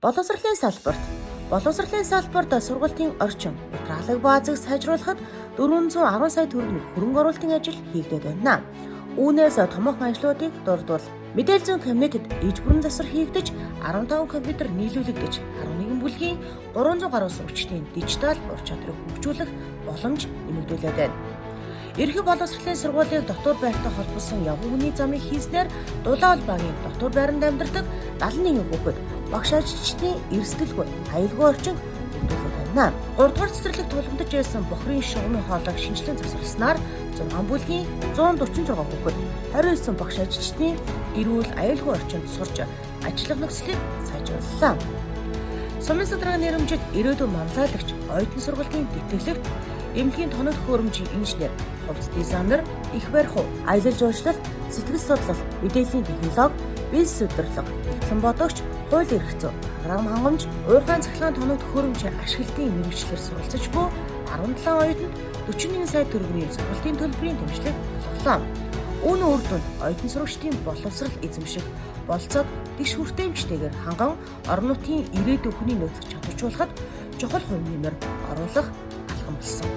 Боловсролын салбарт сургалтын орчин, материалын баазыг сайжруулахад 410 сая төгрөгийн хөрөнгө оруулалтын ажил хийгдээд байна. Үүнээс томоохон ажлуудыг дурдвал мэдээлэл зүйн кабинетэд иж бүрэн засвар хийгдэж 15 компьютер нийлүүлэгдэж 11 бүлгийн 300 гаруй сурагчдын дижитал ур чадрыг хөгжүүлэх боломж нэмэгдүүлээд байна. Ерөнхий боловсролын сургуулийг дотор байртай холбосон явган хүний замыг хийснээр Дулаан Улбаагийн дотор байранд амьдардаг 71 хүүхэд багш ажилчдын эрсдэлгүй аюулгүй орчинд бүрдүүлээд байна. 3 дугаар цэцэрлэг тулгамдж байсан бохрын шугамын хоолойг шинжилэн засварласнаар 6 бүлгийн 146 хүүхэд 29 багш ажилчдын эрүүл аюулгүй орчинд сурч ажиллах нөхцөлийг сайжрууллаа. Сумын садраа нэрэмжид ирээдүйн манлайлагч оюутны сургуулийн тэтгэлэгт эмнэлгийн тоног хөөрөмжийн инженер, хувцс дизайнер, их барих, аялал жуулчлал, сэтгэл судлал, мэдээллийн технологи, бизнес удирдлага, эрхлэн бодогч, хууль эрх зүйн, програм хангамж, уурхайн цахилгаан тоног хөөрөмжийн ашиглалтын мэргэжлэр суралцж буй 17 оюутанд 41 сая төгрөгийн сургалтын төлбөрийн дэмжлэг олголоо. Үүний үр дүнд оюутан сурагчдын боловсрал эзэмших, болцоод дэш хүртээмжтэйгээр ханган орон нутгийн ирээдүйн хүний нөөцөд чадваржуулахад чухал хувь нэмэр оруулах алхам болсон.